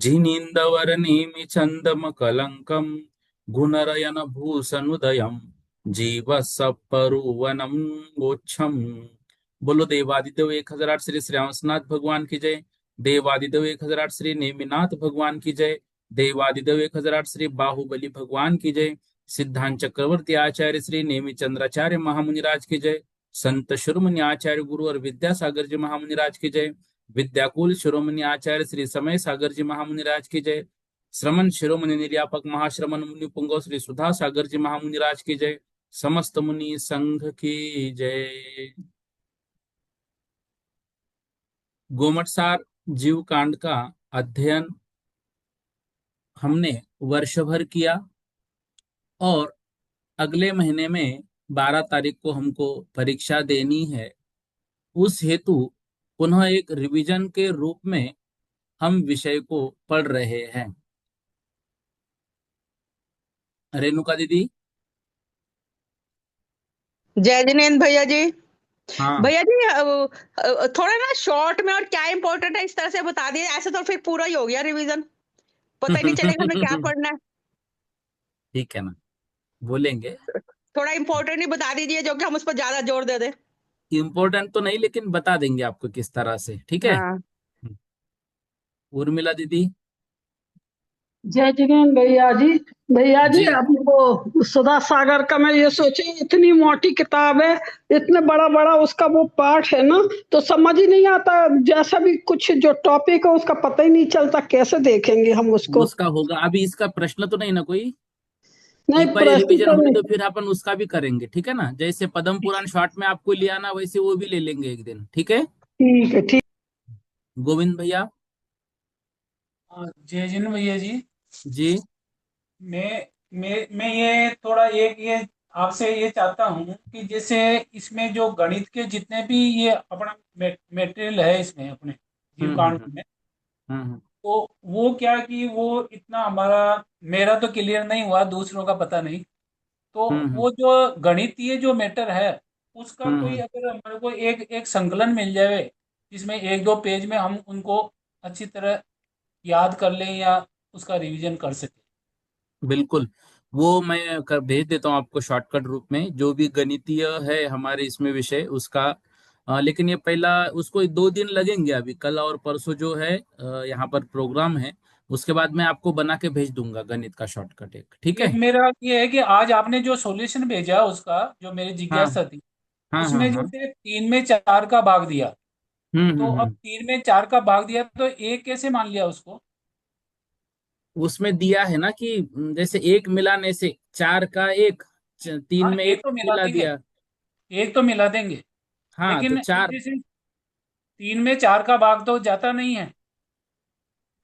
जिनींदवरनेमि चन्दमकलङ्कं गुणरयन भूषणुदयं जीव सपरुवनम गोच्छम। बोलो देवादिदेव 1008 श्री श्री हंसनाथ भगवान की जय। देवादिदेव 1008 श्री नेमिनाथ भगवान की जय। देवादिदेव 1008 श्री बाहुबली भगवान की जय। सिद्धांत चक्रवर्ती आचार्य श्री नेमि चंद्राचार्य महामुनिराज की जय। संत शिरोमणि आचार्य गुरु और विद्यासागर जी महामुनिराज की जय। विद्याकुल शिरोमणि आचार्य श्री समय सागर जी महामुनिराज की जय। श्रमण शिरोमणि निर्यापक महाश्रमण मुनि पुंगव श्री सुधा सागर जी महामुनिराज की जय। समस्त मुनि संघ की जय। गोमटसार जीव कांड का अध्ययन हमने वर्ष भर किया और अगले महीने में 12 तारीख को हमको परीक्षा देनी है। उस हेतु पुनः एक रिवीजन के रूप में हम विषय को पढ़ रहे हैं। रेणुका दीदी। जय जिनेन्द्र भैया जी। हाँ। भैया जी थोड़ा ना शॉर्ट में और क्या इंपॉर्टेंट है इस तरह से बता दिए, ऐसे तो फिर पूरा ही हो गया रिवीजन, पता ही नहीं चलेगा हमें क्या पढ़ना है। ठीक है ना, बोलेंगे। थोड़ा इंपॉर्टेंट ही बता दीजिए जो कि हम उस पर ज्यादा जोर दे दें। इम्पोर्टेंट तो नहीं, लेकिन बता देंगे आपको किस तरह से, ठीक है। हाँ। उर्मिला दीदी। जय जिनेन्द्र भैया जी। भैया जी, जी। अब वो सुधा सागर का मैं ये सोची, इतनी मोटी किताब है, इतने बड़ा बड़ा उसका वो पाठ है ना, तो समझ ही नहीं आता। जैसा भी कुछ जो टॉपिक है उसका पता ही नहीं चलता, कैसे देखेंगे हम उसको। उसका होगा, अभी इसका प्रश्न तो नहीं ना कोई। नहीं, एक बार प्रश्न रिवीजन तो होने नहीं। दो, फिर अपन उसका भी करेंगे, ठीक है ना। जैसे पद्म पुराण शॉर्ट में आपको लिया ना, वैसे वो भी ले लेंगे एक दिन, ठीक है। ठीक है, ठीक। गोविंद भैया। जय जिन भैया जी। जी। मैं ये थोड़ा एक ये आपसे ये चाहता हूँ कि जैसे इसमें जो गणित के जितने भी ये अपना मटेरियल है इसमें अपने जीव हम्म कांड हम्म में, हम्म तो वो क्या कि वो इतना हमारा मेरा तो क्लियर नहीं हुआ, दूसरों का पता नहीं। तो हम्म वो जो गणितीय जो मैटर है उसका कोई हम्म अगर हमारे को एक एक संकलन मिल जाए जिसमें एक दो पेज में हम उनको अच्छी तरह याद कर लें या उसका रिवीजन कर सकें। बिल्कुल। वो मैं भेज देता हूँ आपको शॉर्टकट रूप में, जो भी गणितीय है हमारे इसमें विषय उसका। लेकिन ये पहला उसको 2 दिन लगेंगे, अभी कल और परसों जो है यहाँ पर प्रोग्राम है। उसके बाद मैं आपको बना के भेज दूंगा गणित का शॉर्टकट एक, ठीक एक है। मेरा ये है कि आज आपने जो सॉल्यूशन भेजा उसका जो मेरी हाँ जिज्ञासा थी, हाँ हाँ उसमें हाँ। जैसे 3 में 4 का भाग दिया, तो अब हम्म। 3 में 4 का भाग दिया तो एक कैसे मान लिया उसको? उसमें दिया है ना कि जैसे एक मिलाने से चार का एक, तीन हाँ, में एक एक तो मिला मिला देंगे, दिया। एक तो मिला देंगे, हाँ तो लेकिन चार। जैसे 3 में 4 का भाग तो जाता नहीं है,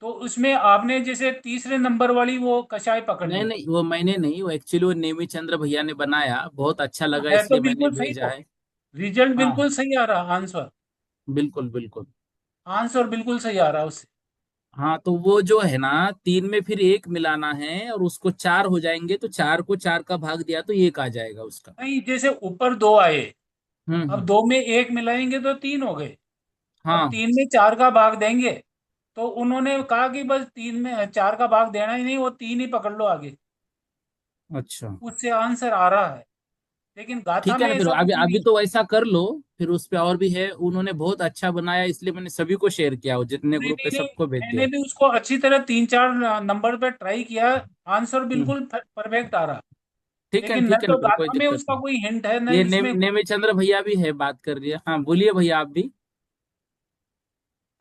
तो उसमें आपने जैसे तीसरे नंबर वाली वो कशाय पकड़ नहीं ली। नहीं, वो मैंने नहीं, वो एक्चुअली वो नेमी चंद्र भैया ने बनाया, बहुत अच्छा हाँ, लगा है तो इसलिए मैंने बिल्कुल सही, भेजा तो है। रिजल्ट हाँ बिल्कुल सही आ रहा, आंसर बिल्कुल बिल्कुल। आंसर बिल्कुल सही आ रहा उससे। हाँ तो वो जो है ना, 3 में फिर एक मिलाना है और उसको 4 हो जाएंगे, तो 4 को 4 का भाग दिया तो एक आ जाएगा उसका। नहीं, जैसे ऊपर 2 आए, अब हम्म। 2 में 1 मिलाएंगे तो 3 हो गए, अब हाँ। 3 में 4 का भाग देंगे, तो उन्होंने कहा कि बस 3 में 4 का भाग देना ही नहीं, वो 3 ही पकड़ लो आगे, अच्छा उससे आंसर आ रहा है। लेकिन गाथा ठीक है में ना, फिर ऐसा कुछ अभी नहीं। अभी तो ऐसा कर लो। फिर उस पे और भी है, उन्होंने बहुत अच्छा बनाया, इसलिए मैंने सभी को शेयर किया, वो जितने नहीं ग्रुप नहीं पे नहीं, सबको भेज मैंने दिया। भी उसको अच्छी तरह 3 4 नंबर पे ट्राई किया, आंसर हम्म। बिल्कुल परफेक्ट आ रहा। ठीक है लेकिन न ठीक है ना, तो फिर कोई गाथा में दिक्कत उसका नहीं। कोई हिंट है, न ये इसमें। नेमी चंद्र भैया भी है, बात कर रही है। हाँ बोलिए भैया आप भी।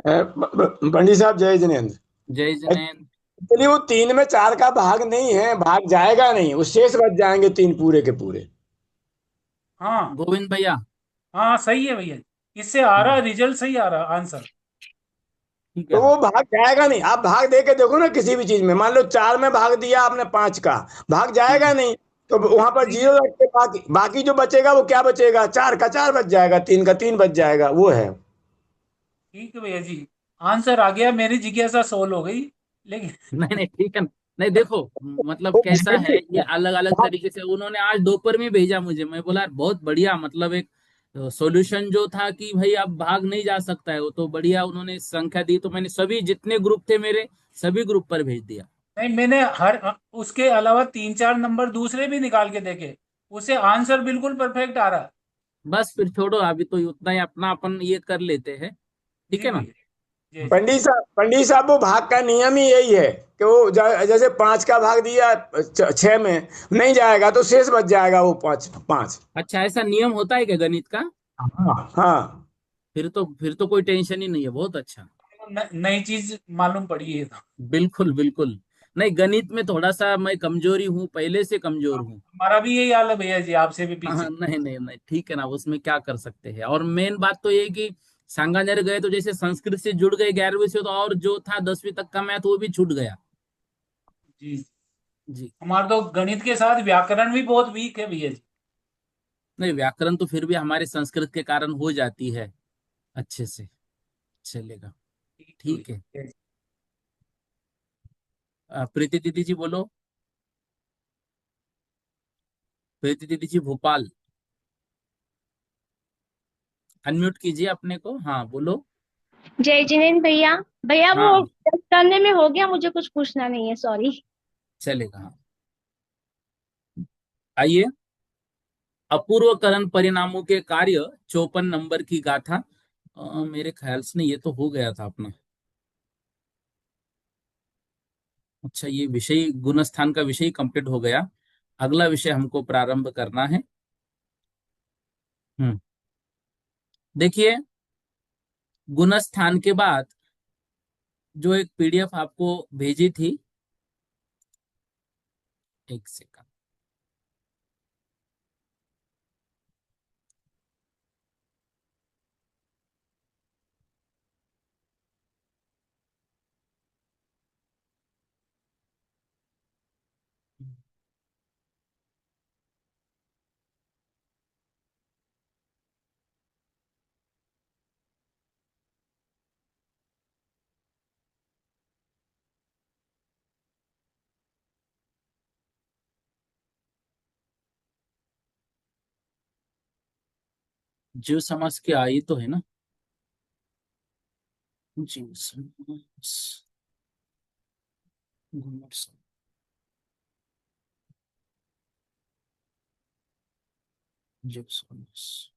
पंडित साहब जय जिनेन्द्र। जय जैन। एक्चुअली वो 3 में 4 का भाग नहीं है, भाग जाएगा नहीं, वो शेष बच जाएंगे 3 पूरे के पूरे। हाँ गोविंद भैया। हाँ, सही है भैया, इससे आ रहा हम्म। रिजल्ट, सही आ रहा आंसर। ठीक है तो ना। वो भाग जाएगा नहीं। आप भाग दे के देखो ना किसी भी चीज में, मान लो 4 में भाग दिया आपने 5 का, भाग जाएगा हम्म। नहीं। तो वहां पर जीरो रख के बाकी बाकी जो बचेगा वो क्या बचेगा, 4 का 4 बच जाएगा, 3 का 3 बच जाएगा, वो है। ठीक है भैया जी, आंसर आ गया, मेरी जिज्ञासा सोल्व हो गई। लेकिन नहीं नहीं ठीक है ना। नहीं देखो, मतलब वो कैसा है, ये भाग अलग अलग तरीके से उन्होंने आज दोपहर में भेजा मुझे। मैं बोला यार बहुत बढ़िया, मतलब एक सॉल्यूशन जो था कि भाई अब भाग नहीं जा सकता है, वो तो बढ़िया उन्होंने संख्या दी, तो मैंने सभी जितने ग्रुप थे मेरे सभी ग्रुप पर भेज दिया। नहीं, मैंने हर उसके अलावा 3-4 नंबर दूसरे भी निकाल के देखे, उसे आंसर बिल्कुल परफेक्ट आ रहा। बस फिर छोड़ो, अभी तो उतना ही अपना अपन ये कर लेते हैं। ठीक जी है ना। भैया, जी जी। पंडित साहब वो भाग का नियम ही यही है कि वो जैसे 5 का भाग दिया 6 में नहीं जाएगा तो शेष बच जाएगा वो 5 5। अच्छा, ऐसा नियम होता है क्या गणित का? हाँ हाँ। फिर तो कोई टेंशन ही नहीं है, बहुत अच्छा। नई चीज मालूम पड़ी है तो। बिल्कुल बिल्कुल। नहीं, गणित में थोड़ा सा मैं कमजोरी हूँ, पहले से कमजोर हूँ। हमारा भी यही हाल है भैया जी, आपसे भी हाँ पीछे। नहीं नहीं नहीं ठीक है ना, उसमें क्या कर सकते हैं। और मेन बात तो ये है कि सांगानेर गए तो जैसे संस्कृत से जुड़ गए 11वीं से, तो और जो था 10वीं तक का मैथ वो भी छूट गया। जी। जी। हमारा तो गणित के साथ व्याकरण भी बहुत वीक है भैया जी। नहीं, व्याकरण तो फिर भी हमारे संस्कृत के कारण हो जाती है अच्छे से, चलेगा। ठीक है ठीक है। भैया। प्रीति दीदी जी बोलो। प्रीति दीदी जी भोपाल, अनम्यूट कीजिए अपने को, हाँ बोलो। जय जिनेन्द्र भैया। भैया वो हाँ करने में हो गया, मुझे कुछ पूछना नहीं है, सॉरी। चलेगा, हाँ। आइए, अपूर्वकरण परिणामों के कार्य 54 नंबर की गाथा। मेरे ख्याल से नहीं, ये तो हो गया था अपना। अच्छा, ये विषय गुणस्थान का विषय कंप्लीट हो गया। अगला विषय हमको प्रारंभ करना है। हम्म। देखिए, गुणस्थान के बाद जो एक पीडीएफ आपको भेजी थी, एक सेकंड। जीव समास की आई तो है ना। जीव समास, गुणस्थान। जीव समास।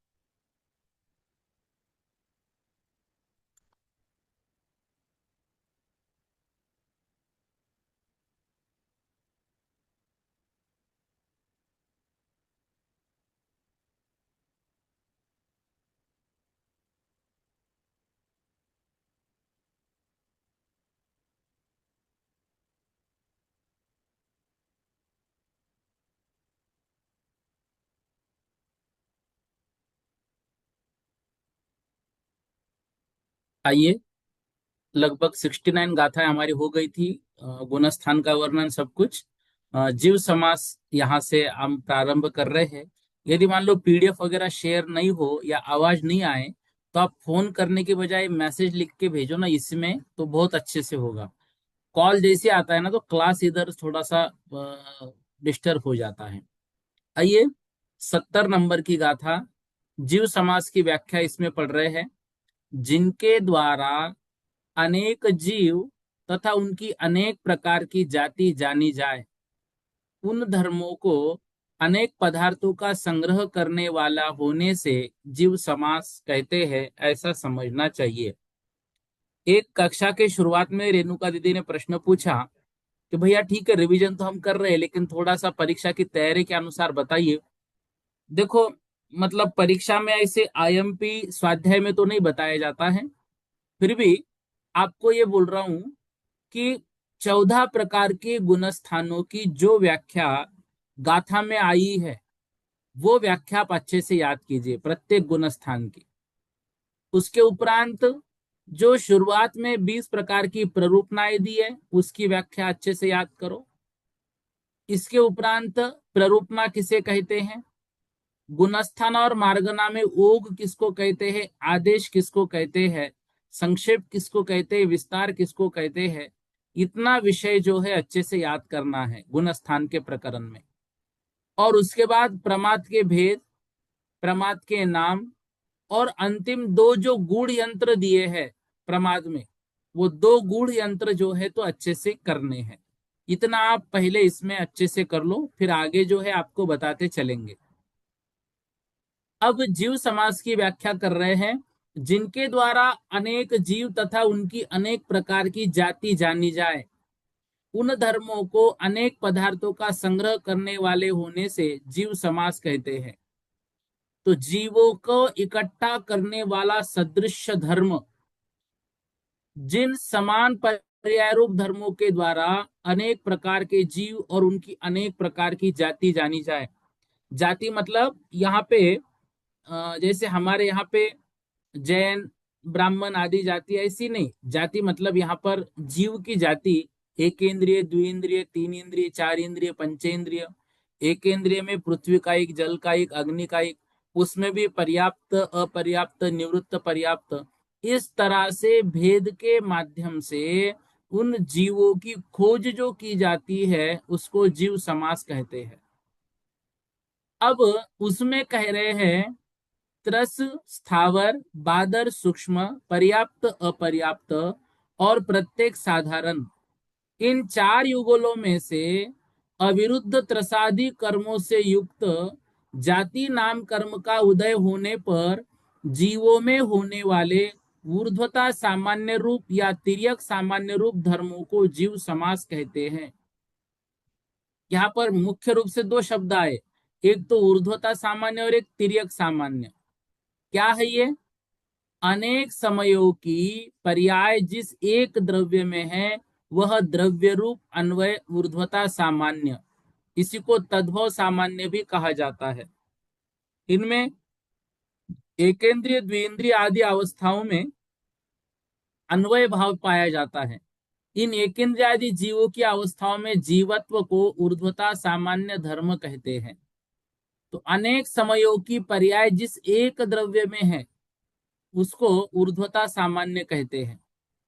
आइए, लगभग 69 गाथाएं हमारी हो गई थी। गुणस्थान का वर्णन सब कुछ। जीव समास यहाँ से हम प्रारंभ कर रहे हैं। यदि मान लो पीडीएफ वगैरह शेयर नहीं हो या आवाज नहीं आए, तो आप फोन करने के बजाय मैसेज लिख के भेजो ना इसमें, तो बहुत अच्छे से होगा। कॉल जैसे आता है ना, तो क्लास इधर थोड़ा सा डिस्टर्ब हो जाता है। आइए, 70 नंबर की गाथा, जीव समास की व्याख्या इसमें पढ़ रहे हैं। जिनके द्वारा अनेक जीव तथा उनकी अनेक प्रकार की जाति जानी जाए, उन धर्मों को अनेक पदार्थों का संग्रह करने वाला होने से जीव समास कहते हैं, ऐसा समझना चाहिए। एक कक्षा के शुरुआत में रेणुका दीदी ने प्रश्न पूछा कि भैया ठीक है, रिवीजन तो हम कर रहे हैं, लेकिन थोड़ा सा परीक्षा की तैयारी के अनुसार बताइए। देखो, मतलब परीक्षा में ऐसे आईएमपी स्वाध्याय में तो नहीं बताया जाता है, फिर भी आपको ये बोल रहा हूं कि 14 प्रकार के गुणस्थानों की जो व्याख्या गाथा में आई है, वो व्याख्या आप अच्छे से याद कीजिए प्रत्येक गुणस्थान की। उसके उपरांत जो शुरुआत में 20 प्रकार की प्ररूपनाएं दी है उसकी व्याख्या अच्छे से याद करो। इसके उपरांत प्ररूपना किसे कहते हैं, गुणस्थान और मार्गना में ओग किसको कहते हैं, आदेश किसको कहते हैं, संक्षेप किसको कहते हैं, विस्तार किसको कहते हैं, इतना विषय जो है अच्छे से याद करना है गुणस्थान के प्रकरण में। और उसके बाद प्रमाद के भेद, प्रमाद के नाम, और अंतिम दो जो गूढ़ यंत्र दिए हैं प्रमाद में, वो दो गूढ़ यंत्र जो है तो अच्छे से करने हैं। इतना आप पहले इसमें अच्छे से कर लो, फिर आगे जो है आपको बताते चलेंगे। अब जीव समास की व्याख्या कर रहे हैं, जिनके द्वारा अनेक जीव तथा उनकी अनेक प्रकार की जाति जानी जाए, उन धर्मों को अनेक पदार्थों का संग्रह करने वाले होने से जीव समास कहते हैं। तो जीवों को इकट्ठा करने वाला सदृश धर्म, जिन समान पर्यायरूप धर्मों के द्वारा अनेक प्रकार के जीव और उनकी अनेक प्रकार की जाति जानी जाए। जाति मतलब यहाँ पे जैसे हमारे यहाँ पे जैन ब्राह्मण आदि जाति, ऐसी नहीं। जाति मतलब यहाँ पर जीव की जाति, एक इंद्रिय, द्विइंद्रिय, तीन इंद्रिय, चार इंद्रिय, पंचेंद्रिय। एक इंद्रिय में पृथ्वी का एक, जल का एक, अग्नि का एक, उसमें भी पर्याप्त, अपर्याप्त, निवृत्त, पर्याप्त। इस तरह से भेद के माध्यम से उन जीवों की खोज जो की जाती है उसको जीव समास कहते हैं। अब उसमें कह रहे हैं त्रस, स्थावर, बादर, सूक्ष्म, पर्याप्त, अपर्याप्त और प्रत्येक साधारण, इन चार युगलों में से अविरुद्ध त्रसादि कर्मों से युक्त जाति नाम कर्म का उदय होने पर जीवों में होने वाले ऊर्ध्वता सामान्य रूप या तिर्यक सामान्य रूप धर्मों को जीव समास कहते हैं। यहाँ पर मुख्य रूप से दो शब्द आए, एक तो ऊर्ध्वता सामान्य और एक तिर्यक सामान्य। क्या है ये? अनेक समयों की पर्याय जिस एक द्रव्य में है वह द्रव्य रूप अन्वय ऊर्ध्वता सामान्य, इसी को तद्भव सामान्य भी कहा जाता है। इनमें एकेंद्रिय, द्विइंद्रिय आदि अवस्थाओं में अन्वय भाव पाया जाता है। इन एकेंद्रिय आदि जीवों की अवस्थाओं में जीवत्व को ऊर्ध्वता सामान्य धर्म कहते हैं। तो अनेक समयों की पर्याय जिस एक द्रव्य में है उसको ऊर्ध्वता सामान्य कहते हैं।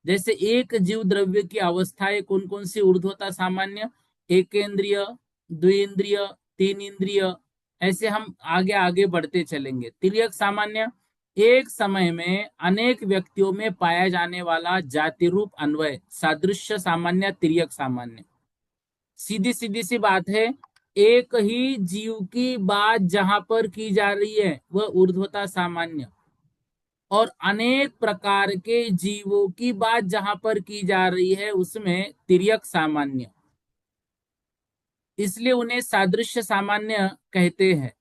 जैसे एक जीव द्रव्य की अवस्थाएं कौन कौन सी ऊर्ध्वता सामान्य, एकेंद्रिय, द्विइंद्रिय, तीन इंद्रिय, ऐसे हम आगे आगे बढ़ते चलेंगे। तिर्यक सामान्य, एक समय में अनेक व्यक्तियों में पाया जाने वाला जाति रूप अन्वय, सादृश्य सामान्य, तिर्यक सामान्य। सीधी सीधी सी बात है, एक ही जीव की बात जहां पर की जा रही है वह ऊर्ध्वता सामान्य, और अनेक प्रकार के जीवों की बात जहां पर की जा रही है उसमें तिर्यक सामान्य, इसलिए उन्हें सादृश्य सामान्य कहते हैं।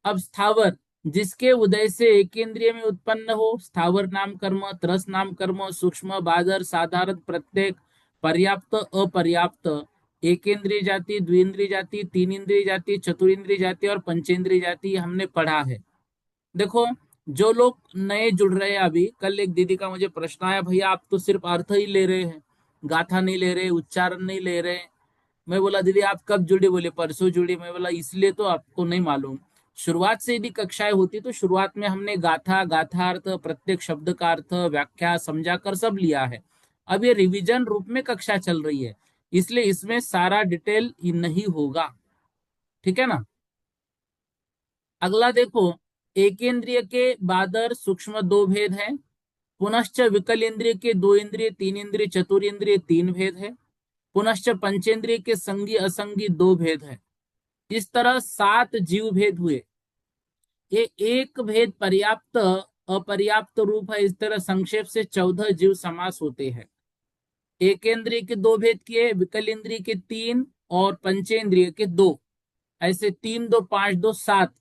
अब स्थावर, जिसके उदय से एकेंद्रिय में उत्पन्न हो, स्थावर नाम कर्म, त्रस नाम कर्म, सूक्ष्म, बादर, साधारण, प्रत्येक, पर्याप्त, अपर्याप्त, एकेंद्रिय जाति, द्विइंद्रिय जाति, तीन इंद्रिय जाति, चतुरिंद्रिय जाति और पंचेंद्रिय जाति हमने पढ़ा है। देखो, जो लोग नए जुड़ रहे हैं, अभी कल एक दीदी का मुझे प्रश्न आया, भैया आप तो सिर्फ अर्थ ही ले रहे हैं, गाथा नहीं ले रहे, उच्चारण नहीं ले रहे। मैं बोला दीदी आप कब जुड़ी? बोले परसों जुड़ी। मैं बोला इसलिए तो आपको नहीं मालूम। शुरुआत से यदि कक्षाएं होती तो शुरुआत में हमने गाथा, गाथार्थ, प्रत्येक शब्द का अर्थ, व्याख्या समझा कर सब लिया है। अब ये रिवीजन रूप में कक्षा चल रही है, इसलिए इसमें सारा डिटेल नहीं होगा, ठीक है ना। अगला देखो, एकेंद्रिय के बादर सूक्ष्म दो भेद है, पुनश्च विकल इंद्रिय के दो इंद्रिय, तीन इंद्रिय, चतुरिंद्रिय तीन भेद है, पुनश्च पंचेंद्रिय के संगी असंगी दो भेद है। इस तरह 7 जीव भेद हुए। ये एक भेद पर्याप्त अपर्याप्त रूप है। इस तरह संक्षेप से 14 जीव समास होते हैं। एकेंद्रिय के दो भेद किए, विकल इंद्रिय के 3 और पंचेंद्रिय के 2, ऐसे 3 2 5 2 7,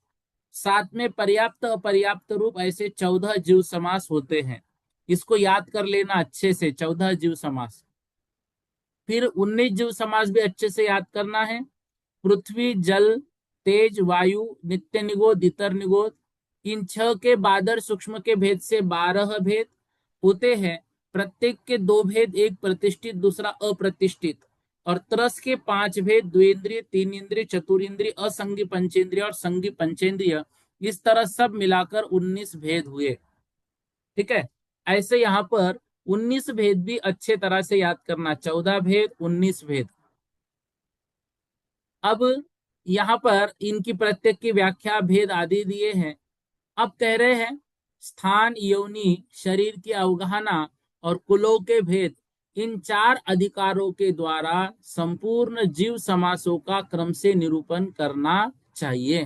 7 में पर्याप्त अपर्याप्त रूप, ऐसे 14 जीव समास होते हैं। इसको याद कर लेना अच्छे से, 14 जीव समास। फिर 19 जीव समास भी अच्छे से याद करना है। पृथ्वी, जल, तेज, वायु, नित्य निगोद, इतर निगोद, इन 6 के बादर सूक्ष्म के भेद से 12 भेद, होते हैं। प्रत्येक के 2 भेद, एक प्रतिष्ठित दूसरा अप्रतिष्ठित, और त्रस के 5 भेद, द्विंद्रिय, 3 इंद्रिय, चतुरिंद्रिय, असंगी पंचेंद्रिय और संगी पंचेंद्रिय, इस तरह सब मिलाकर 19 भेद हुए। ठीक है, ऐसे यहाँ पर 19 भेद भी अच्छे तरह से याद करना, 14 भेद 19 भेद। अब यहाँ पर इनकी प्रत्येक की व्याख्या, भेद आदि दिए हैं। अब कह रहे हैं स्थान, योनि, शरीर की अवगाहना और कुलों के भेद, इन 4 अधिकारों के द्वारा संपूर्ण जीव समासों का क्रम से निरूपण करना चाहिए।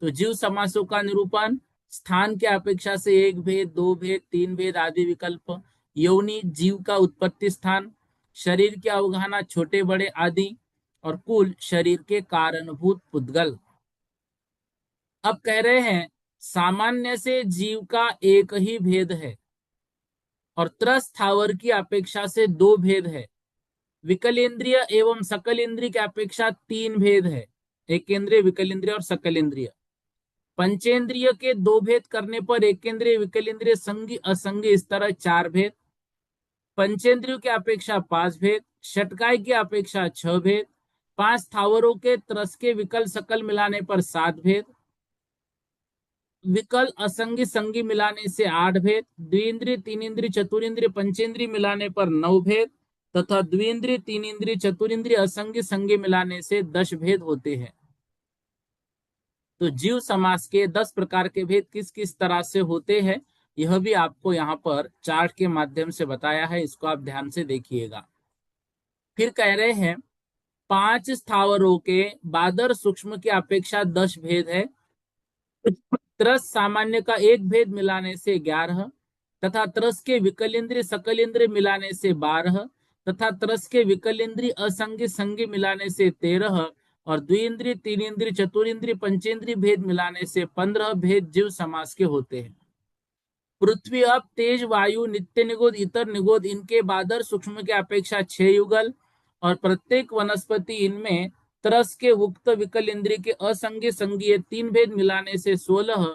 तो जीव समासों का निरूपण, स्थान के अपेक्षा से 1 भेद, 2 भेद, 3 भेद आदि विकल्प, योनि जीव का उत्पत्ति स्थान, शरीर की अवगाहना छोटे बड़े आदि, और कुल शरीर के कारणभूत पुद्गल। अब कह रहे हैं सामान्य से जीव का एक ही भेद है और त्रस स्थावर की अपेक्षा से 2 भेद है। विकलेंद्रिय एवं सकल इंद्रिय की अपेक्षा 3 भेद है, एक इंद्रिय, विकल इंद्रिय और सकल इंद्रिय। पंचेंद्रिय के 2 भेद करने पर एक इंद्रिय, विकल इंद्रिय, संगी असंगी, इस तरह 4 भेद। पंचेंद्रियों की अपेक्षा 5 भेद, षटकाय की अपेक्षा 6 भेद, 5 स्थावरों के त्रस के विकल सकल मिलाने पर 7 भेद, विकल असंगी संगी मिलाने से 8 भेद, द्विंद्रिय, 3 इंद्रिय, चतुरिंद्रिय, पंचेंद्रिय मिलाने पर 9 भेद, तथा द्विंद्रिय, 3 इंद्रिय, चतुरिंद्रिय, असंगी संगी मिलाने से 10 भेद होते हैं। तो जीव समास के 10 प्रकार के भेद किस किस तरह से होते हैं, यह भी आपको यहाँ पर चार्ट के माध्यम से बताया है, इसको आप ध्यान से देखिएगा। फिर कह रहे हैं 5 स्थावरों के बादर सूक्ष्म की अपेक्षा 10 भेद है। त्रस सामान्य का 1 भेद मिलाने से 11, तथा त्रस के विकल इंद्रिय सकल इंद्रिय मिलाने से 12, तथा त्रस के विकल इंद्रिय असंगी संगी मिलाने से 13, और द्विंद्रिय, 3 इंद्रिय, चतुरिंद्रिय, पंचेंद्रिय भेद मिलाने से 15 भेद जीव समास के होते हैं। पृथ्वी, अप, तेज, वायु, नित्य निगोद, इतर निगोद, इनके बादर सूक्ष्म की अपेक्षा 6 युगल, और प्रत्येक वनस्पति इनमें त्रस के उक्त विकल इंद्रिय के असंगी संगी 3 भेद मिलाने से 16,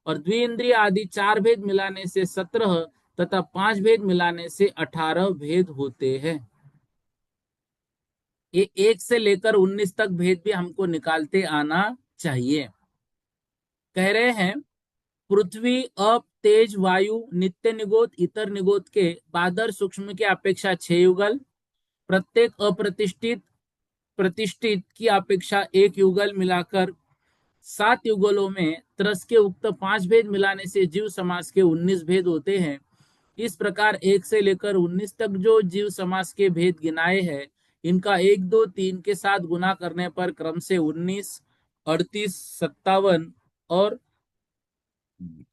और द्विंद्रिय आदि 4 भेद मिलाने से 17, तथा 5 भेद मिलाने से 18 भेद होते हैं। ये 1 से लेकर 19 तक भेद भी हमको निकालते आना चाहिए। कह रहे हैं पृथ्वी, अप, तेज, वायु, नित्य निगोद, इतर निगोद के बादर सूक्ष्म की अपेक्षा 6 युगल, प्रत्येक अप्रतिष्ठित प्रतिष्ठित की अपेक्षा 1 युगल, मिलाकर 7 युगलों में त्रस के उक्त 5 भेद मिलाने से जीव समास के 19 भेद होते हैं। इस प्रकार 1 से लेकर 19 तक जो जीव समास के भेद गिनाए हैं, इनका 1, 2, 3 के साथ गुना करने पर क्रम से 19, 38, 57 और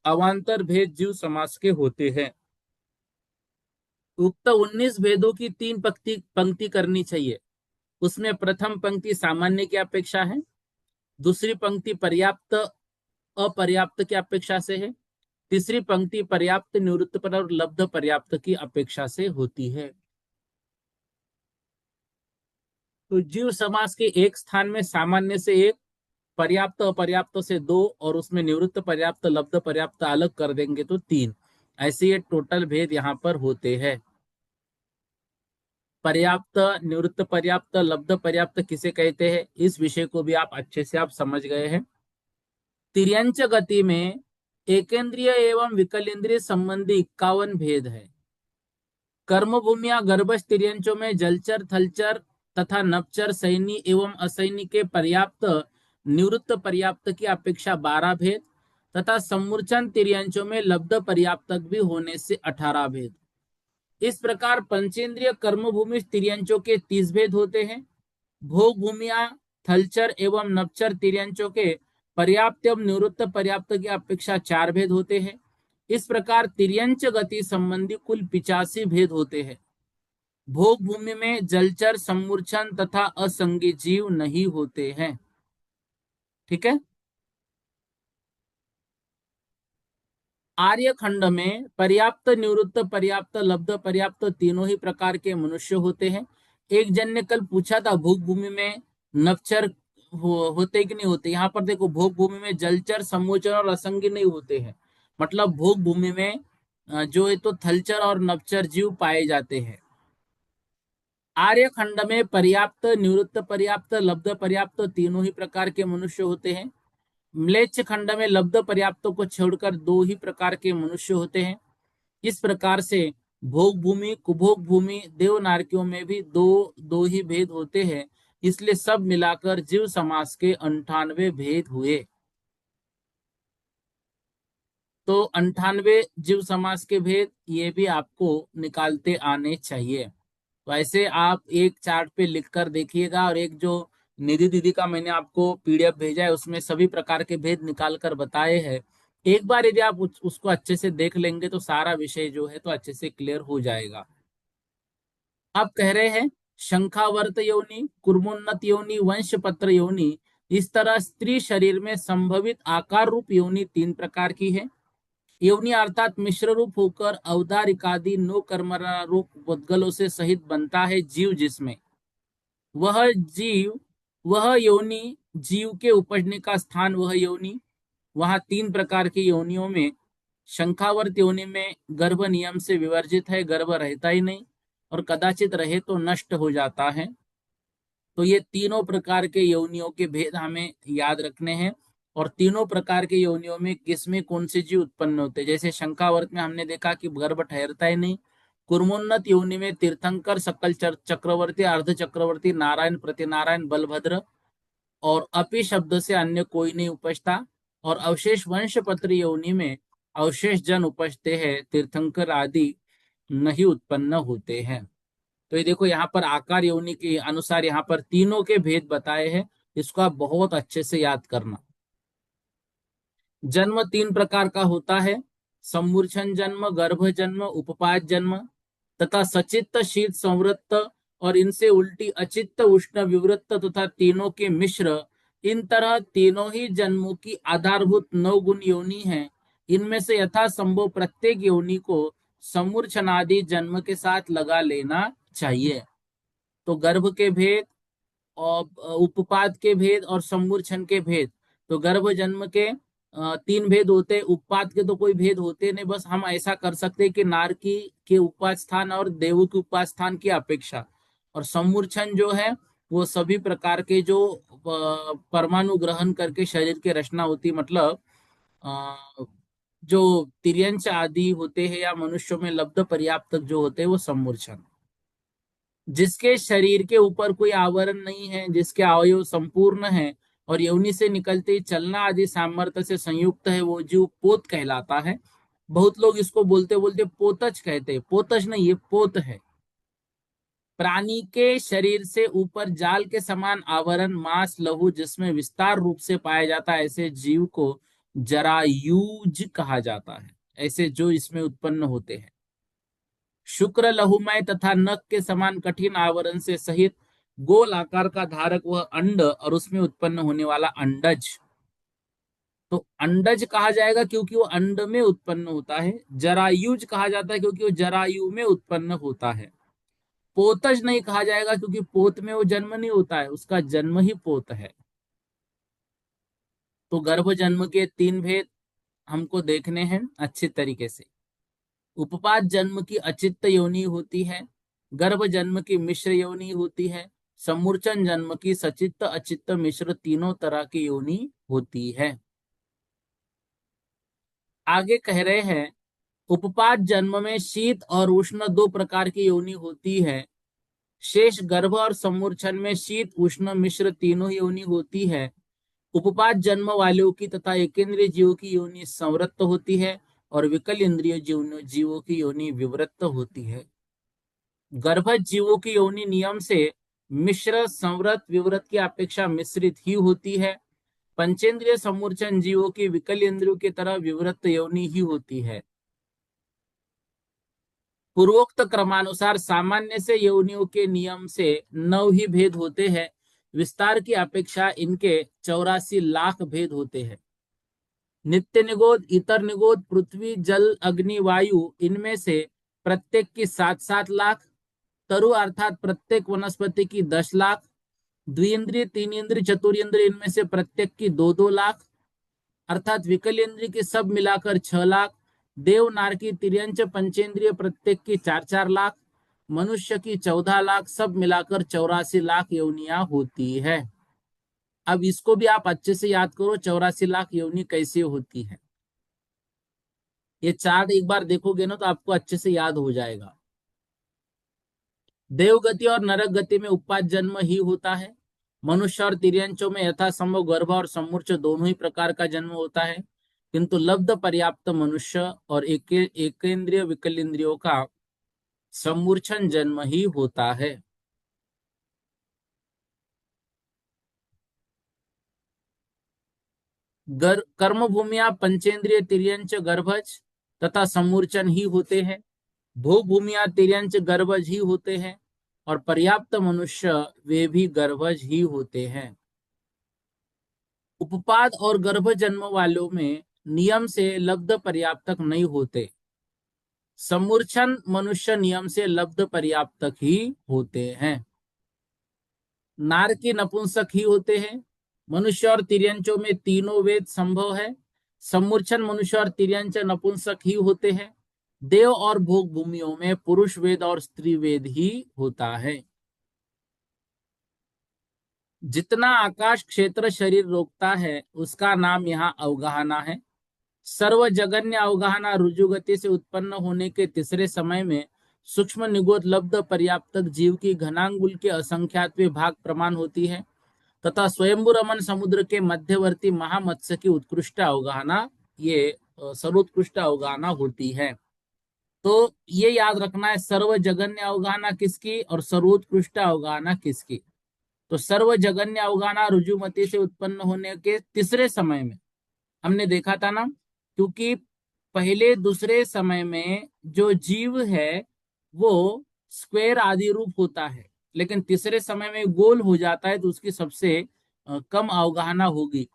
अवान्तर भेद जीव समास के होते हैं। उक्त 19 भेदों की 3 पंक्ति करनी चाहिए। उसमें प्रथम पंक्ति सामान्य की अपेक्षा है, दूसरी पंक्ति पर्याप्त अपर्याप्त की अपेक्षा से है, तीसरी पंक्ति पर्याप्त निवृत्त पर और लब्ध पर्याप्त की अपेक्षा से होती है। तो जीव समास के एक स्थान में सामान्य से 1, पर्याप्त अपर्याप्त से 2, और उसमें निवृत्त पर्याप्त लब्ध पर्याप्त अलग कर देंगे तो 3। ऐसे ये टोटल भेद यहाँ पर होते हैं। पर्याप्त, निवृत्त पर्याप्त, लब्ध पर्याप्त किसे कहते हैं, इस विषय को भी आप अच्छे से आप समझ गए हैं। तिर्यंच गति में एकेंद्रिय एवं विकलेंद्रिय संबंधी 51 भेद है। कर्म भूमिया गर्भस्थ तिर्यंचों में जलचर, थलचर तथा नभचर, सैनी एवं असैनी के पर्याप्त निवृत्त पर्याप्त की अपेक्षा 12 भेद, तथा सम्मूर्छन तिर्यंचों में लब्ध पर्याप्तक भी होने से 18 भेद। इस प्रकार पंचेंद्रिय कर्मभूमि तिर्यंचों के 30 भेद होते हैं। भोग भूमिया थलचर एवं नभचर तिर्यंचों के पर्याप्त एवं निवृत्त पर्याप्त की अपेक्षा 4 भेद होते हैं। इस प्रकार तिर्यंच गति संबंधी कुल 85 भेद होते हैं। भोग भूमि में जलचर, सम्मूर्छन तथा असंगी जीव नहीं होते हैं। ठीक है। आर्य खंड में पर्याप्त, निवृत्त पर्याप्त, लब्ध पर्याप्त तीनों ही प्रकार के मनुष्य होते हैं। एक जन ने कल पूछा था भोग भूमि में नभचर होते कि नहीं होते। यहाँ पर देखो भोग भूमि में जलचर, सम्मोचन और असंगी नहीं होते हैं। मतलब भोग भूमि में जो है तो थलचर और नभचर जीव पाए जाते हैं। आर्य खंड में पर्याप्त, निवृत्त पर्याप्त, लब्ध पर्याप्त तीनों ही प्रकार के मनुष्य होते हैं। म्लेच्छ खंड में लब्ध पर्याप्त को छोड़कर दो ही प्रकार के मनुष्य होते हैं। इस प्रकार से भोग भूमि, कुभोग भूमि, देव नारकियों में भी दो दो ही भेद होते हैं। इसलिए सब मिलाकर जीव समाज के 98 भेद हुए। तो 98 जीव समाज के भेद ये भी आपको निकालते आने चाहिए। तो ऐसे आप एक चार्ट पे लिखकर देखिएगा, और एक जो निधि दीदी का मैंने आपको पीडीएफ भेजा है उसमें सभी प्रकार के भेद निकाल कर बताए हैं। एक बार यदि आप उसको अच्छे से देख लेंगे तो सारा विषय जो है तो अच्छे से क्लियर हो जाएगा। आप कह रहे हैं शंखावर्त योनि, कुर्मोन्नत योनि, वंशपत्र योनि, इस तरह स्त्री शरीर में संभवित आकार रूप योनि 3 प्रकार की है। योनि अर्थात मिश्र रूप होकर अवधारिकादि नो कर्मरा रूप उद्गलों से सहित बनता है जीव, जिसमें वह योनि जीव के उपजने का स्थान, वह योनि, वहां 3 प्रकार की योनियों में शंखावर्त योनि में गर्भ नियम से विवर्जित है, गर्भ रहता ही नहीं, और कदाचित रहे तो नष्ट हो जाता है। तो ये तीनों प्रकार के योनियों के भेद हमें याद रखने हैं, और तीनों प्रकार के योनियों में किसमें कौन से जीव उत्पन्न होते हैं। जैसे शंखावर्त में हमने देखा कि गर्भ ठहरता ही नहीं। कुर्मोन्नत योनि में तीर्थंकर, सकल चक्रवर्ती, अर्ध चक्रवर्ती, नारायण, प्रतिनारायण, बलभद्र और अपि शब्द से अन्य कोई नहीं उपजता। और अवशेष वंशपत्र योनि में अवशेष जन उपजते हैं, तीर्थंकर आदि नहीं उत्पन्न होते हैं। तो ये देखो यहाँ पर आकार योनि के अनुसार यहाँ पर तीनों के भेद बताए हैं। इसको आप बहुत अच्छे से याद करना। जन्म 3 प्रकार का होता है, सम्मूर्छन जन्म, गर्भ जन्म, उपपात जन्म तथा सचित्त, शीत, संवृत्त और इनसे उल्टी अचित्त, उष्ण, विवृत्त तथा तीनों के मिश्र। इन तरह तीनों ही जन्मों की आधारभूत 9 गुण योनि हैं। इनमें से यथासंभव प्रत्येक योनि को सम्मूर्छनादि जन्म के साथ लगा लेना चाहिए। तो गर्भ के भेद और उपपात के भेद और सम्मूर्छन के भेद, तो गर्भ जन्म के 3 भेद होते हैं, उपपात के तो कोई भेद होते नहीं। बस हम ऐसा कर सकते हैं कि नारकी के उपात स्थान और देवों के उपात स्थान की अपेक्षा, और सम्मूर्छन जो है वो सभी प्रकार के जो परमाणु ग्रहण करके शरीर की रचना होती, मतलब जो तिर्यंश आदि होते हैं या मनुष्यों में लब्ध पर्याप्त जो होते हैं वो सम्मूर्छन। जिसके शरीर के ऊपर कोई आवरण नहीं है, जिसके अवयव संपूर्ण है और योनि से निकलते चलना आदि सामर्थ्य से संयुक्त है, वो जीव पोत कहलाता है। बहुत लोग इसको बोलते बोलते पोतज कहते हैं। पोतज नहीं, ये पोत है। प्राणी के शरीर से ऊपर जाल के समान आवरण, मांस, लहू जिसमें विस्तार रूप से पाया जाता है, ऐसे जीव को जरायुज कहा जाता है। ऐसे जो इसमें उत्पन्न होते हैं। शुक्र लहुमय तथा नख के समान कठिन आवरण से सहित गोल आकार का धारक वह अंड, और उसमें उत्पन्न होने वाला अंडज। तो अंडज कहा जाएगा क्योंकि वो अंड में उत्पन्न होता है। जरायुज कहा जाता है क्योंकि वो जरायु में उत्पन्न होता है। पोतज नहीं कहा जाएगा क्योंकि पोत में वो जन्म नहीं होता है, उसका जन्म ही पोत है। तो गर्भ जन्म के 3 भेद हमको देखने हैं अच्छे तरीके से। उपपात जन्म की अचित्त योनि होती है, गर्भ जन्म की मिश्र योनि होती है, सम्मूर्छन जन्म की सचित्त अचित्त मिश्र तीनों तरह की योनि होती है। आगे कह रहे हैं उपपात जन्म में शीत और उष्ण 2 प्रकार की योनि होती है। शेष गर्भ और सम्मूर्छन में शीत, उष्ण, मिश्र तीनों योनि होती है। उपपात जन्म वालों की तथा एकेंद्रिय जीवों की योनि संवृत्त होती है और विकल इंद्रिय जीवों की योनि विवृत्त होती है। गर्भज जीवों की योनि नियम से मिश्र, संवृत, विवृत की अपेक्षा मिश्रित ही होती है। पंचेंद्रिय सम्मूर्छन जीवों की विकल इंद्रियों की तरह विवृत योनि ही होती है। पूर्वोक्त क्रमानुसार सामान्य से योनियों के नियम से 9 ही भेद होते हैं। विस्तार की अपेक्षा इनके 84 लाख भेद होते हैं। नित्य निगोद, इतर निगोद, पृथ्वी, जल, अग्नि, वायु, इनमें से प्रत्येक की 7-7 लाख। तरु अर्थात प्रत्येक वनस्पति की 10 लाख। द्विइंद्रिय, 3 इंद्रिय, चतुर्इंद्रिय, इनमें से प्रत्येक की 2-2 लाख। अर्थात विकल इंद्रिय के सब मिलाकर 6 लाख। देव नारकी तिर्यंच पंचेंद्रिय प्रत्येक की 4-4 लाख, मनुष्य की 14 लाख, सब मिलाकर 84 लाख योनियां होती है। अब इसको भी आप अच्छे से याद करो, 84 लाख योनि कैसे होती है। ये चार्ट एक बार देखोगे ना तो आपको अच्छे से याद हो जाएगा। देवगति और नरक गति में उत्पाद जन्म ही होता है। मनुष्य और तिर्यंचों में यथासंभव गर्भ और सम्मूर्छ दोनों ही प्रकार का जन्म होता है, किंतु लब्ध पर्याप्त मनुष्य और एकेंद्रिय विकलेंद्रियों का सम्मूर्छन जन्म ही होता है। कर्म भूमिया पंचेंद्रिय तिर्यंच गर्भज तथा सम्मूर्छन ही होते हैं। भोग भूमिया तिर्यंच गर्भज ही होते हैं और पर्याप्त मनुष्य वे भी गर्भज ही होते हैं। उपपाद और गर्भ जन्म वालों में नियम से लब्ध पर्याप्तक नहीं होते। सम्मूर्छन मनुष्य नियम से लब्ध पर्याप्तक ही होते हैं। नार के नपुंसक ही होते हैं। मनुष्य और तिर्यंचों में तीनों वेद संभव है। सम्मूर्छन मनुष्य और तिर्यंच नपुंसक ही होते हैं। देव और भोग भूमियों में पुरुष वेद और स्त्री वेद ही होता है। जितना आकाश क्षेत्र शरीर रोकता है उसका नाम यहाँ अवगाहना है। सर्व जगन्य अवगाहना रुजुगति से उत्पन्न होने के तीसरे समय में सूक्ष्म निगोद लब्ध पर्याप्तक जीव की घनांगुल के असंख्यात्वे भाग प्रमाण होती है तथा स्वयंभू रमन समुद्र के मध्यवर्ती महामत्स्य की उत्कृष्ट अवगाहना ये सर्वोत्कृष्ट अवगाहना होती है। तो ये याद रखना है, सर्व जगन्य अवगाहना किसकी और सर्वोत्कृष्ट अवगाहना किसकी। तो सर्व जगन्य अवगाहना रुजुमति से उत्पन्न होने के तीसरे समय में हमने देखा था ना, क्योंकि पहले दूसरे समय में जो जीव है वो स्क्वायर आदि रूप होता है, लेकिन तीसरे समय में गोल हो जाता है तो उसकी सबसे कम अवगाहना होगी।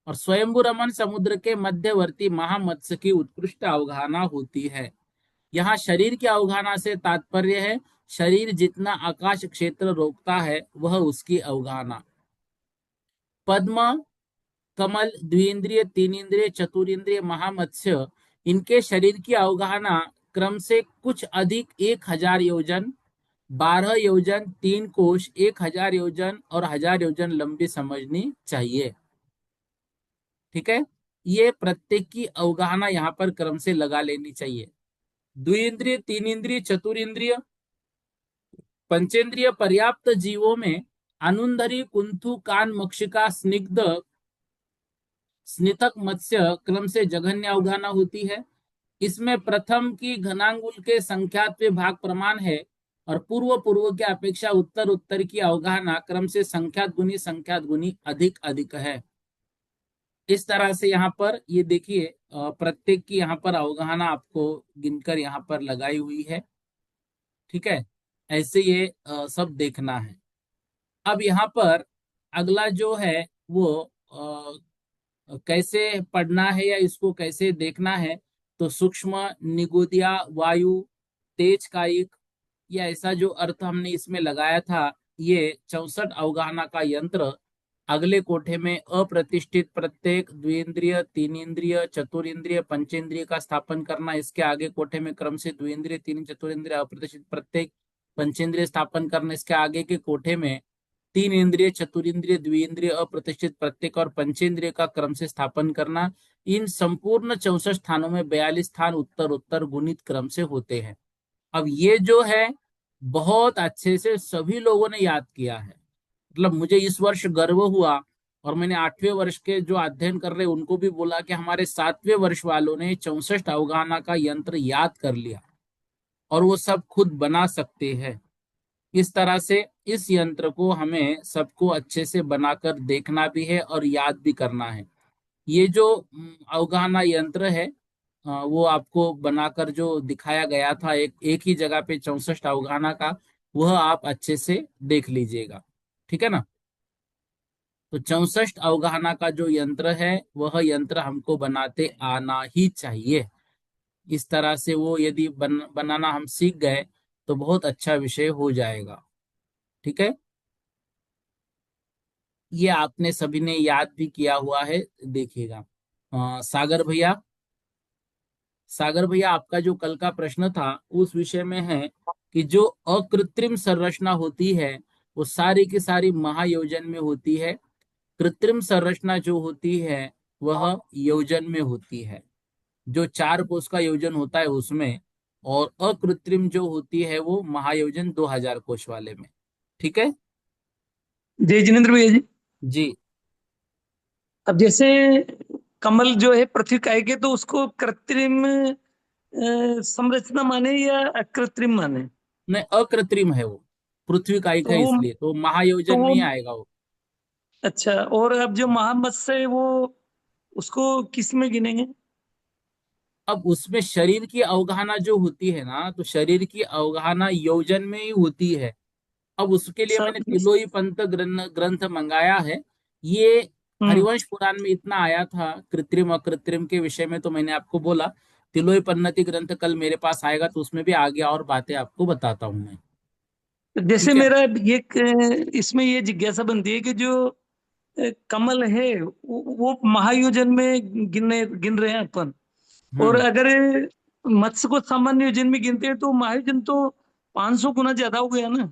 और स्वयंभू रमन समुद्र के मध्यवर्ती महामत्स्य की उत्कृष्ट अवगाहना होती है। यहाँ शरीर की अवगाहना से तात्पर्य है शरीर जितना आकाश क्षेत्र रोकता है वह उसकी अवगाहना। पद्म, कमल, द्विइंद्रिय, तीन इंद्रिय, चतुरिंद्रिय, महामत्स्य, इनके शरीर की अवगाहना क्रम से कुछ अधिक 1000 योजन, 12 योजन, 3 कोश, 1000 योजन और 1000 योजन लंबी समझनी चाहिए। ठीक है, ये प्रत्येक की अवगाहना यहाँ पर क्रम से लगा लेनी चाहिए। द्विइंद्रिय, तीन इंद्रिय, चतुरिंद्रिय, पंचेंद्रिय पर्याप्त जीवों में अनुंधरी, कुंथु, कान, मक्षिका, स्निग्ध, स्नितक, मत्स्य क्रम से जघन्य अवगाहना होती है। इसमें प्रथम की घनांगुल के संख्यात्वे भाग प्रमाण है और पूर्व पूर्व के अपेक्षा उत्तर उत्तर की अवगाहना क्रम से संख्यात गुनी अधिक अधिक है। इस तरह से यहाँ पर ये देखिए प्रत्येक की यहाँ पर अवगाहना आपको गिनकर यहाँ पर लगाई हुई है। ठीक है, ऐसे ये सब देखना है। अब यहाँ पर अगला जो है वो कैसे पढ़ना है या इसको कैसे देखना है, तो सूक्ष्म, निगुदिया, वायु, तेज कायिक, या ऐसा जो अर्थ हमने इसमें लगाया था, ये 64 अवगाहना का यंत्र अगले कोठे में अप्रतिष्ठित प्रत्येक, द्विइंद्रिय, तीन इंद्रिय, चतुरिंद्रिय, पंचेंद्रिय का स्थापन करना। इसके आगे कोठे में क्रम से द्विइंद्रिय, तीन चतुरिंद्रिय, अप्रतिष्ठित प्रत्येक, पंचेंद्रिय स्थापन करना। इसके आगे के कोठे में तीन इंद्रिय, चतुरिंद्रिय, द्विइंद्रिय, अप्रतिष्ठित प्रत्येक और पंचेंद्रिय का क्रम से स्थापन करना। इन संपूर्ण 64 स्थानों में 42 स्थान उत्तर उत्तर गुणित क्रम से होते हैं। अब ये जो है बहुत अच्छे से सभी लोगों ने याद किया है। मतलब मुझे इस वर्ष गर्व हुआ और मैंने 8वें वर्ष के जो अध्ययन कर रहे उनको भी बोला कि हमारे 7वें वर्ष वालों ने 64 अवगाहना का यंत्र याद कर लिया और वो सब खुद बना सकते हैं। इस तरह से इस यंत्र को हमें सबको अच्छे से बनाकर देखना भी है और याद भी करना है। ये जो अवगाहना यंत्र है वो आपको बनाकर जो दिखाया गया था एक ही जगह पे 64 अवगाहना का, वह आप अच्छे से देख लीजिएगा। ठीक है ना। तो 64 अवगाहना का जो यंत्र है वह यंत्र हमको बनाते आना ही चाहिए। इस तरह से वो यदि बनाना हम सीख गए तो बहुत अच्छा विषय हो जाएगा। ठीक है, ये आपने सभी ने याद भी किया हुआ है, देखिएगा। सागर भैया, सागर भैया, आपका जो कल का प्रश्न था उस विषय में है कि जो अकृत्रिम संरचना होती है वो सारी की सारी महायोजन में होती है। कृत्रिम संरचना जो होती है वह योजन में होती है, जो 4 कोष का योजन होता है उसमें। और अकृत्रिम जो होती है वो महायोजन 2000 कोष वाले में। ठीक है जय जिनेन्द्र भैया जी। जी। अब जैसे कमल जो है पृथ्वी काय के, तो उसको कृत्रिम संरचना माने या अकृत्रिम माने? नहीं, अकृत्रिम है वो, पृथ्वी का एक तो है वो इसलिए तो तो महायोजन में वो ही आएगा वो। अच्छा, और अब जो महामत्स्य है वो, उसको किस में गिनेंगे? अब उसमें शरीर की अवगाहना जो होती है ना, तो शरीर की अवगाहना योजन में ही होती है। अब उसके लिए मैंने सब। तिलोई पंत ग्रंथ मंगाया है। ये हम्म। हरिवंश पुराण में इतना आया था कृत्रिम अकृत्रिम के विषय में, तो मैंने आपको बोला तिलोई पन्नति ग्रंथ कल मेरे पास आएगा तो उसमें भी आगे और बातें आपको बताता हूं मैं। तो जैसे ठीक है। मेरा ये इसमें ये जिज्ञासा बनती है कि जो कमल है वो महायोजन में गिन रहे हैं अपन, और हम्म। अगर मत्स्य को सामान्य योजन में गिनते हैं तो महायोजन तो 500 गुना ज्यादा हो गया ना।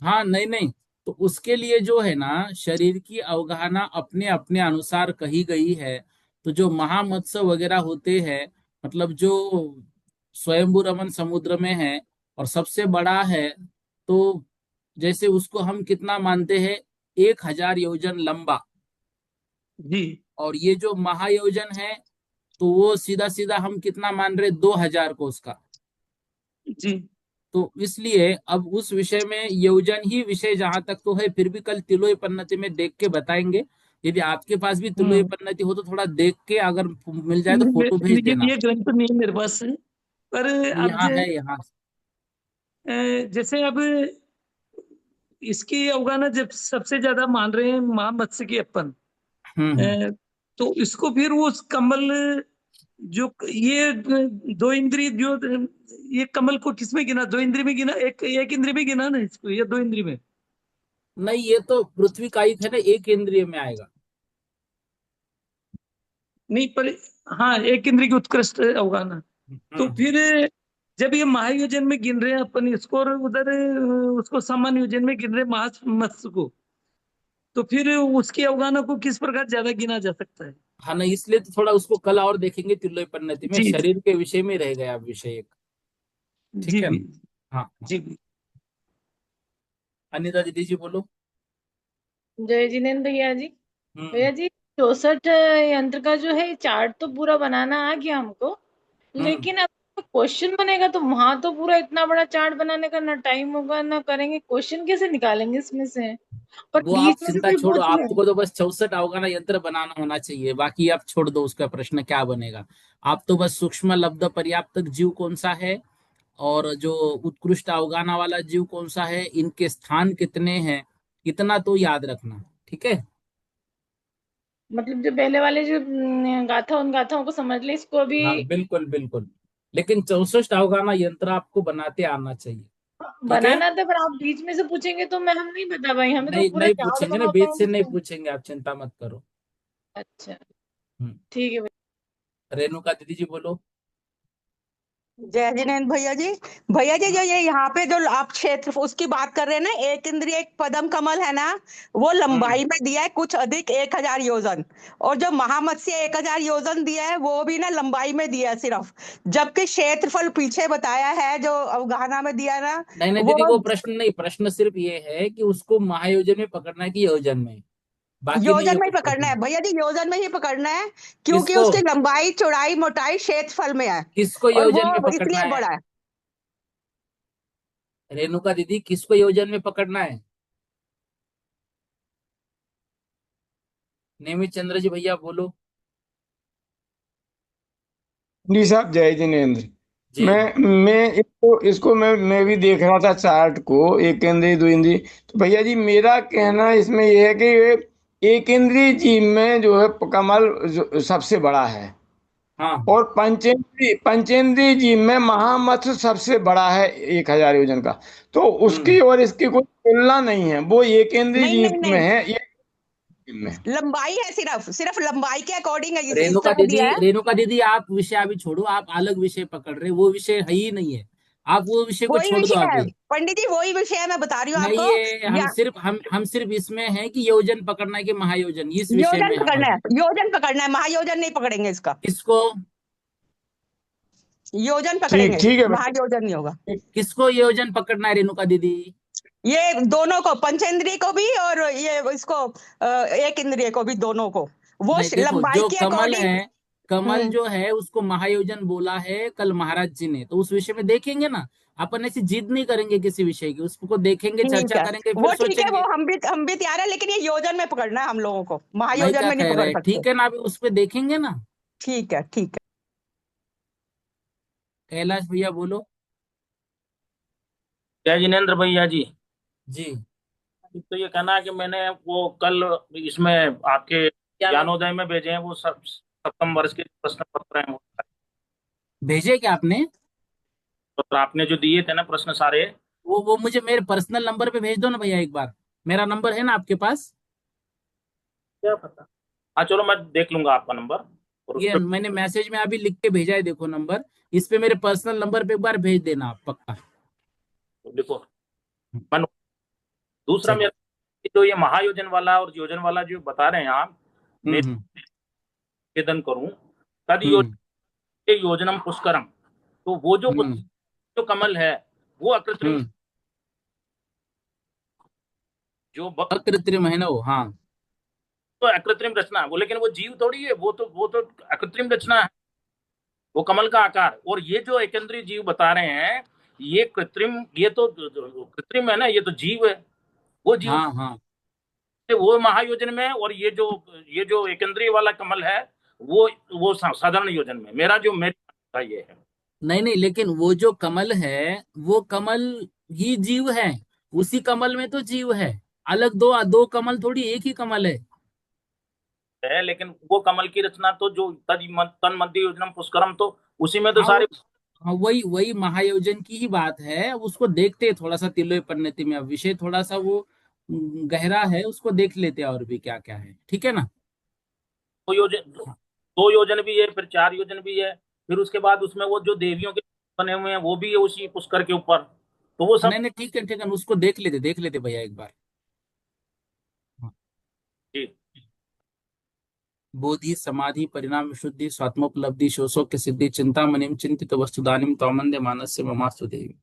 हाँ, नहीं नहीं, तो उसके लिए जो है ना, शरीर की अवगाहना अपने अपने अनुसार कही गई है। तो जो महामत्स्य वगैरह होते हैं, मतलब जो स्वयंभू रमन समुद्र में है और सबसे बड़ा है, तो जैसे उसको हम कितना मानते हैं, 1000 योजन लंबा। जी। और ये जो महायोजन है तो वो सीधा सीधा हम कितना मान रहे, 2000 को उसका। जी। तो इसलिए अब उस विषय में योजन ही विषय जहां तक तो है, फिर भी कल तिलोई पन्नति में देख के बताएंगे। यदि आपके पास भी तिलोई हम्म। पन्नति हो तो थोड़ा देख के अगर मिल जाए तो फोटो भेज देना। ये ग्रंथ नहीं है मेरे पास, पर अब यहाँ है, यहाँ। जैसे अब इसकी अवगाहना जब सबसे ज्यादा मान रहे हैं महामत्स्य की अपन, हम्म। अ, तो इसको फिर वो उस कमल जो ये दो इंद्रिय जो, ये कमल को किसमें गिना? दो इंद्रिय में गिना, एक इंद्रिय में गिना ना इसको, या दो इंद्रिय में? नहीं, ये तो पृथ्वी कायिक है ना, एक इंद्रिय में आएगा। नहीं, पर हाँ, एक इंद्रिय की उत्कृष्ट अवगाहना। तो हम्म। फिर जब ये महायोजन में गिन रहे हैं अपन इसको, और उधर उसको सामान्य योजन में गिन रहे हैं मत्स्य को, तो फिर उसकी अवगाहना को किस प्रकार ज्यादा गिना जा सकता है? हाँ, नहीं, इसलिए तो थोड़ा उसको कल और देखेंगे तिलोई पन्नति में, जी जी। शरीर के विषय में रह गया अब विषय एक। ठीक जी है भी। ना। हाँ हाँ। जी भी। अनिता दीदी जी बोलो। जय जिनेन्द्र भैया जी। हम्म भैया जी, 64 यंत्र का जो है चार्ट तो पूरा बनाना आ गया हमको, हम्म। लेकिन अब क्वेश्चन बनेगा तो वहां तो पूरा इतना बड़ा चार्ट बनाने का ना टाइम होगा ना करेंगे, क्वेश्चन कैसे निकालेंगे इसमें से? और वो आप बीच में से चिंता कोई छोड़ो, पूछ ले। आपको तो बस 64 अवगाना यंत्र बनाना होना चाहिए, बाकी आप छोड़ दो उसका प्रश्न क्या बनेगा। आप तो बस सूक्ष्म लब्ध पर्याप्तक जीव कौन सा है और जो उत्कृष्ट अवगाना वाला जीव कौन सा है, इनके स्थान कितने हैं, इतना तो याद रखना। ठीक है। मतलब जो पहले वाले जो गाथा, उन गाथाओं को समझ ले, इसको अभी हाँ, बिल्कुल बिल्कुल। लेकिन 64 अवगाना यंत्र आपको बनाते आना चाहिए। ठीक है। बनाना था, पर आप बीच में से पूछेंगे तो मैं हम नहीं बता भाई, हमें तो नहीं पूरा नहीं चार्ट पूछेंगे ना, बनाता बीच से नहीं हूँ। पूछेंगे, आप चिंता मत करो। अच्छा, हम्म। ठीक है भैया। रेणुका दीदी जी बोलो। जय जिनेन्द्र भैया जी। भैया जी, जो ये यहाँ पे जो आप क्षेत्र उसकी बात कर रहे हैं ना, एक इंद्रिय एक पदम कमल है ना, वो हम्म। लंबाई में दिया है कुछ अधिक 1000 योजन। और जो महामत्स्य 1000 योजन दिया है वो भी ना लंबाई में दिया है सिर्फ, जबकि क्षेत्रफल पीछे बताया है जो अवगाहना में दिया है ना, नहीं नहीं वो दीदी, वो प्रश्न नहीं, प्रश्न सिर्फ ये है कि उसको महायोजन में पकड़ना है कि योजन में, बाकी नहीं है योजन में ही कुछ पकड़ना है प्रश्न। भैया जी, योजन में ही पकड़ना है, क्योंकि किसको उसकी लंबाई चौड़ाई मोटाई क्षेत्रफल में है किसको और योजन में वो पकड़ना इसलिए है? बड़ा है। रेणुका दीदी, किसको योजन में पकड़ना है? नेमित चंद्र जी भैया बोलो। जी साहब, जय जिनेन्द्र। जी। मैं इसको मैं भी देख रहा था चार्ट को, एक इंद्री दो इंद्री। तो भैया जी, मेरा कहना इसमें यह है कि एक इंद्री जीव में जो है कमल सबसे बड़ा है। हाँ। और पंचेंद्री जीव में महामत्स्य सबसे बड़ा है, 1000 योजन का। तो हम्म। उसकी और इसकी कोई तुलना नहीं है, वो एक इंद्री नहीं नहीं जीव में नहीं, है ये। में। लंबाई है, सिर्फ सिर्फ लंबाई के अकॉर्डिंग इस रेणुका तरह दीदी, दिया है। रेणुका दीदी, आप विषय अभी छोड़ो, आप अलग विषय पकड़ रहे, वो विषय है ही नहीं है। आप वो विषय को वही छोड़ दो विषय है अभी। पंडित जी, वही विषय है, मैं बता रही हूँ नहीं, आपको। ये हम या सिर्फ हम सिर्फ इसमें है कि योजन पकड़ना है कि महायोजन, इस विषय योजन में हम पकड़ना है, अभी। योजन पकड़ना है, महायोजन नहीं पकड़ेंगे इसका। किसको? योजन ठीक पकड़ेंगे, ठीक है महायोजन नहीं होगा। किसको योजन पकड़ना है रेणुका दीदी? ये दोनों को, पंचेंद्रिय को भी और ये इसको एक इंद्रिय को भी, दोनों को। वो नहीं, देखो, लंबाई जो के कमल अकॉर्डिंग। है, कमल हम्म, जो है उसको महायोजन बोला है कल महाराज जी ने, तो उस विषय में देखेंगे ना। अपन ऐसी जिद नहीं करेंगे किसी विषय की, उसको देखेंगे, ठीक चर्चा है, करेंगे, फिर वो ठीक है, वो सोचेंगे। हम भी तैयार है, लेकिन ये योजन में पकड़ना है हम लोगों को, भाई महायोजन क्या में नहीं कह रहे पकड़ हैं, सकते। ठीक है ना, अभी उस पर देखेंगे ना। ठीक है, ठीक है। कैलाश भैया बोलो। जय जिनेन्द्र भैया जी। जी। तो ये कहना है कि मैंने वो कल इसमें आपके ज्ञानोदय में भेजे हैं वो सब सप्तम वर्ष के प्रश्न पत्र हैं वो। भेजे क्या आपने? तो आपने जो दिए थे ना प्रश्न सारे, वो मुझे मेरे पर्सनल नंबर पे भेज दो ना भैया एक बार। मेरा नंबर है ना आपके पास? क्या पता। हाँ चलो मैं देख लूंगा आपका नंबर और उस ये पर मैंने मैसेज में अभी लिख के भेजा है, देखो नंबर। इस पे मेरे पर्सनल नंबर पे एक बार भेज देना आप, पक्का। लिखो। मैं दूसरा चलो। मेरा जो ये महायोजन वाला और योजन वाला जो बता रहे हैं आप, मैं हम्म। निवेदन करूं तद हम्म। योजनम पुष्करम, तो वो जो हम्म। जो कमल है वो अकृत्रिम, हम्म। जो अकृत्रिम है ना वो, हाँ। तो अकृत्रिम रचना है वो, लेकिन वो जीव थोड़ी है, वो तो अकृत्रिम रचना है, वो कमल का आकार। और ये जो एकेंद्रीय जीव बता रहे हैं ये कृत्रिम, ये तो कृत्रिम है ना, ये तो जीव है। वो जीव हाँ हाँ। वो महायोजन में है, और ये जो एकेंद्रीय वाला कमल है वो साधारण योजन में। मेरा ये है। नहीं नहीं, लेकिन वो जो कमल है, वो कमल ही जीव है। उसी कमल में तो जीव है। अलग दो दो कमल थोड़ी, एक ही कमल है। लेकिन वो कमल की रचना तो जो तन मध्य योजनम पुष्करम, तो उसी में तो हाँ सारे। हाँ, वही वही महायोजन की ही बात है। उसको देखते हैं थोड़ा सा तिलोय परिणति में, अब विषय थोड़ा सा वो गहरा है, उसको देख लेते हैं और भी क्या क्या है, ठीक है ना। दो योजन, दो योजन भी है, फिर चार योजन भी है, फिर उसके बाद उसमें वो जो देवियों के बने हुए हैं वो भी है उसी पुष्कर के ऊपर, तो वो सब। नहीं नहीं, ठीक है ठीक है, उसको देख लेते भैया एक बार। हाँ। जी। बोधि समाधि परिणाम विशुद्धि स्वात्मोपलब्धि शोषोक की सिद्धि चिंतामणिम चिंतित वस्तुदानिम तौमंदे मानस्य ममास्तु देवी।